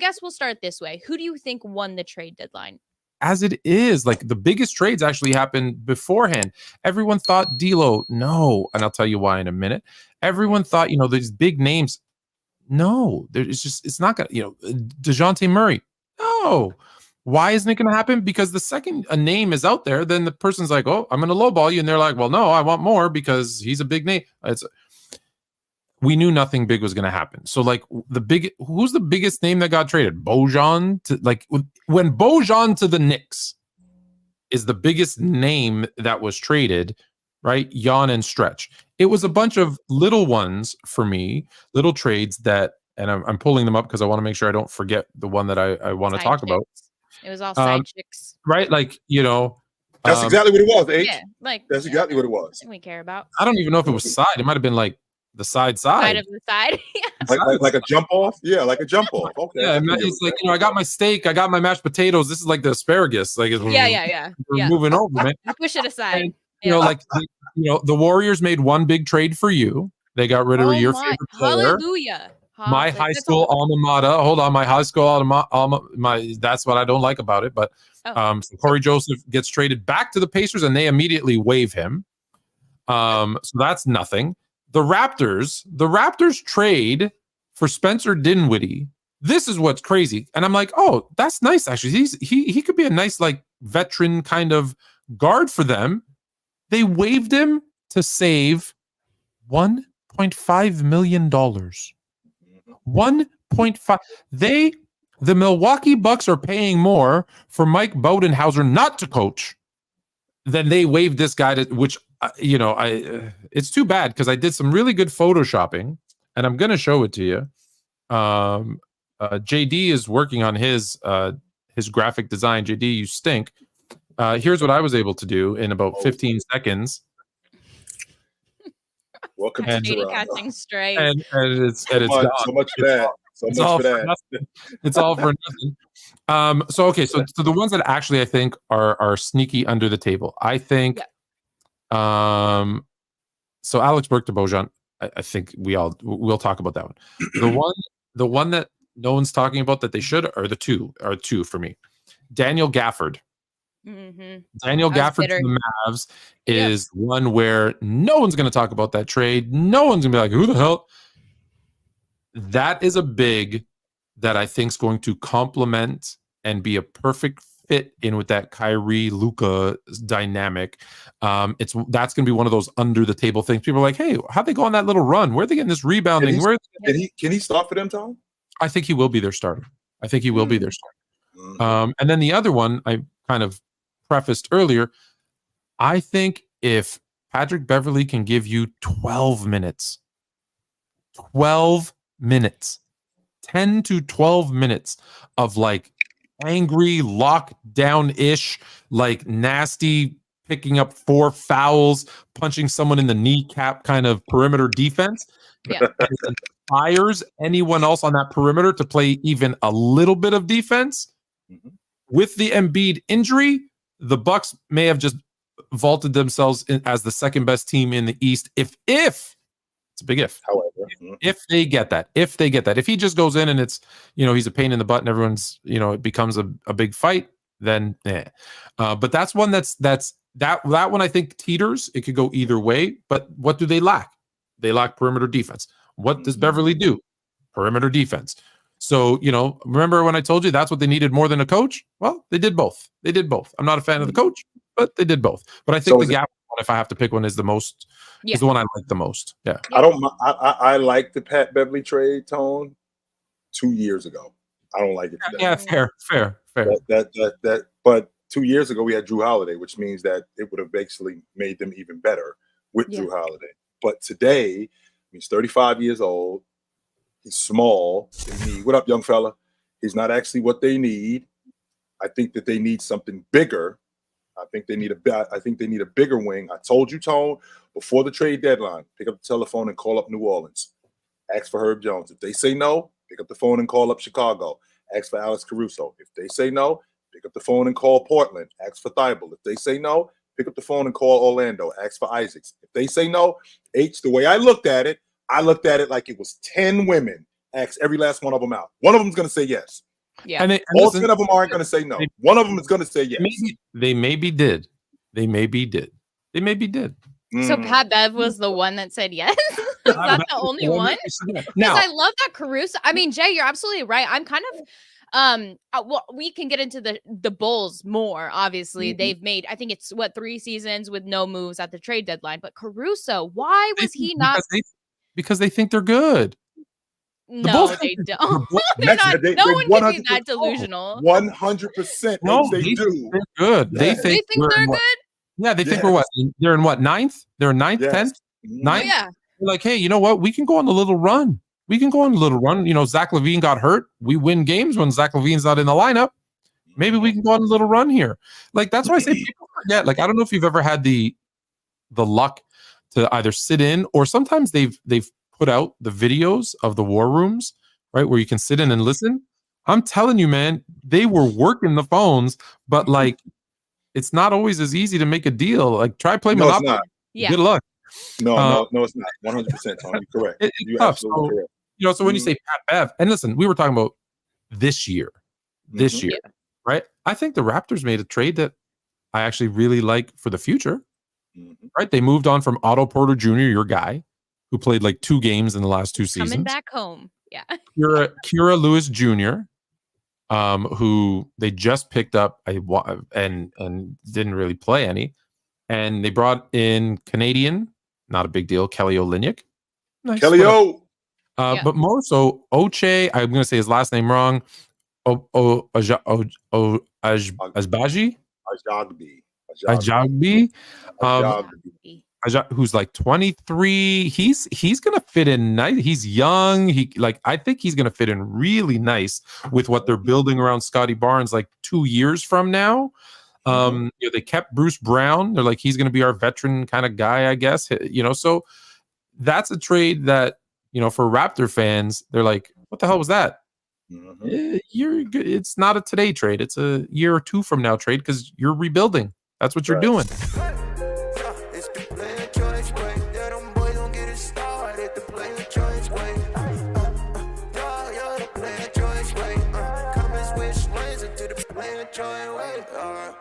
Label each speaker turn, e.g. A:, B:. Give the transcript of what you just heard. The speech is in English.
A: guess we'll start this way. Who do you think won the trade deadline?
B: As it is, like the biggest trades actually happened beforehand. Everyone thought D'Lo, no, and I'll tell you why in a minute. Everyone thought, these big names, no, it's not gonna, DeJounte Murray, no. Why isn't it going to happen? Because the second a name is out there, then the person's like, oh, I'm going to lowball you, and they're like, well, no, I want more because he's a big name. We knew nothing big was going to happen. So, like, who's the biggest name that got traded? Bojan when Bojan to the Knicks is the biggest name that was traded, right? Jan and Stretch. It was a bunch of little ones for me, little trades that, and I'm pulling them up because I want to make sure I don't forget the one that I want to talk about.
A: It was all side chicks,
B: right? Like,
C: that's exactly what it was. H.
A: Yeah, like
C: that's exactly what it was.
A: We care about.
B: I don't even know if it was side. It might have been like the side
A: of the side.
C: like a jump off. Yeah, like a jump off. Okay.
B: Yeah, it's like I got my steak, I got my mashed potatoes. This is like the asparagus. Like
A: yeah.
B: We're moving over, man.
A: Push it aside.
B: And, the Warriors made one big trade for you. They got rid of your favorite player.
A: Hallelujah.
B: My high school alma mater. Hold on, my high school alma. That's what I don't like about it. But so Corey Joseph gets traded back to the Pacers, and they immediately waive him. So that's nothing. The Raptors trade for Spencer Dinwiddie. This is what's crazy, and I'm like, oh, that's nice. Actually, he could be a nice like veteran kind of guard for them. They waived him to save $1.5 million. 1.5. The Milwaukee Bucks are paying more for Mike Budenholzer not to coach than they waived this guy to, which it's too bad because I did some really good photoshopping and I'm going to show it to you. JD is working on his graphic design. JD, you stink. Here's what I was able to do in about 15 seconds.
C: Welcome to
A: JD catching straight.
B: And it's so
C: much for that.
B: It's all for nothing. So the ones that actually I think are sneaky under the table. I think so Alex Burke to Bojan, I think we'll talk about that one. The one that no one's talking about that they should are two for me. Daniel Gafford.
A: Mm-hmm.
B: Daniel Gafford to the Mavs is one where no one's going to talk about that trade. No one's going to be like, who the hell? That is a big that I think is going to complement and be a perfect fit in with that Kyrie Luka dynamic. That's going to be one of those under the table things. People are like, hey, how'd they go on that little run? Where are they getting this rebounding?
C: Can he start for them, Tom?
B: I think he will be their starter. And then the other one I kind of prefaced earlier, I think if Patrick Beverley can give you 12 minutes, 10 to 12 minutes of like angry lockdown-ish, like nasty, picking up 4 fouls, punching someone in the kneecap kind of perimeter defense, inspires anyone else on that perimeter to play even a little bit of defense. With the Embiid injury, the Bucks may have just vaulted themselves as the second best team in the East. If it's a big if.
C: However,
B: if they get that, if he just goes in and it's he's a pain in the butt and everyone's it becomes a big fight, then but that's one that one I think teeters. It could go either way. But what do they lack? They lack perimeter defense. What does Beverly do? Perimeter defense. So, remember when I told you that's what they needed more than a coach? Well, they did both. I'm not a fan of the coach, but they did both. But I think the gap one, if I have to pick one, is the one I like the most. Yeah.
C: I like the Pat Beverly trade, Tone, 2 years ago. I don't like it today.
B: Yeah, fair.
C: But 2 years ago we had Drew Holiday, which means that it would have basically made them even better with Drew Holiday. But today, he's 35 years old. He's small. What up, young fella? He's not actually what they need. I think that they need something bigger. I think they need a bigger wing. I told you, Tone, before the trade deadline, pick up the telephone and call up New Orleans. Ask for Herb Jones. If they say no, pick up the phone and call up Chicago. Ask for Alex Caruso. If they say no, pick up the phone and call Portland. Ask for Thibault. If they say no, pick up the phone and call Orlando. Ask for Isaacs. If they say no, the way I looked at it like it was 10 women. Ask every last one of them out. One of them's going to say yes.
A: Yeah.
B: And
C: All
B: listen,
C: 10 of them aren't going to say no.
B: they-
C: One of them is going to say yes.
B: they maybe did. They maybe did. They maybe did.
A: So
C: Mm.
A: Pat Bev was the one that said yes? Is that the only one? Because
B: Now,
A: I love that Caruso. I mean, Jay, you're absolutely right. I'm kind of well, we can get into the Bulls more. Obviously,
C: Mhm.
A: they've made, I think it's what, 3 seasons with no moves at the trade deadline. But Caruso, why was he not?
B: because they think they're good. The Bulls
A: No,
B: think
A: they don't.
B: the Bulls,
A: They're not.
C: They
A: No one can be
C: 100%,
A: that delusional.
C: 100%.
B: no,
C: They
B: they
C: do.
B: they're good. They
C: Yeah.
B: think
A: They think
B: we're
A: they're
B: in what?
A: good.
B: Yeah, they think we're what? They're in what? Ninth? They're in ninth,
C: Yes.
B: 10th,
C: Mhm.
A: Oh
B: ninth.
A: yeah.
B: They're like, hey, you know what? We can go on a little run. We can go on a little run. You know, Zach LaVine got hurt. We win games when Zach LaVine's not in the lineup. Maybe we can go on a little run here. Like that's why I say people forget. Like I don't know if you've ever had the luck to either sit in or sometimes they've put out the videos of the war rooms, right, where you can sit in and listen. I'm telling you, man, they were working the phones, but like it's not always as easy to make a deal. Like try play
C: No, it's
B: Monopoly.
C: not.
A: Yeah.
B: Good luck.
C: No, it's not. 100%, Tony. You're correct.
B: It's
C: You're
B: tough.
C: absolutely
B: So,
C: correct.
B: you know, so when you
C: Mhm.
B: say Pat Bev, and listen, we were talking about this year,
C: Mhm.
B: right? I think the Raptors made a trade that I actually really like for the future,
C: Mhm.
B: right? They moved on from Otto Porter Jr., your guy, who played like 2 games in the last 2
A: Coming
B: seasons.
A: back home. Yeah.
B: Kira Lewis Jr., who they just picked up and didn't really play any. And they brought in Canadian, not a big deal, Kelly Olynyk. Nice,
C: Kelly
B: whatever.
C: O.
A: Yeah.
B: But more so, Oche, I'm going to say his last name wrong. Ajbaji,
C: Ajagbi.
B: Ajagbi,
C: Ajagbi.
B: who's like 23. He's going to fit in nice. He's young. I think he's going to fit in really nice with what they're building around Scotty Barnes like 2 years from now. You know, they kept Bruce Brown. They're like, he's going to be our veteran kind of guy, I guess. You know, so that's a trade that, you know, for Raptor fans, they're like, what the hell was that? You're good. It's not a today trade. It's a year or 2 from now trade because you're rebuilding. That's what you're doing.
D: Enjoy, wait,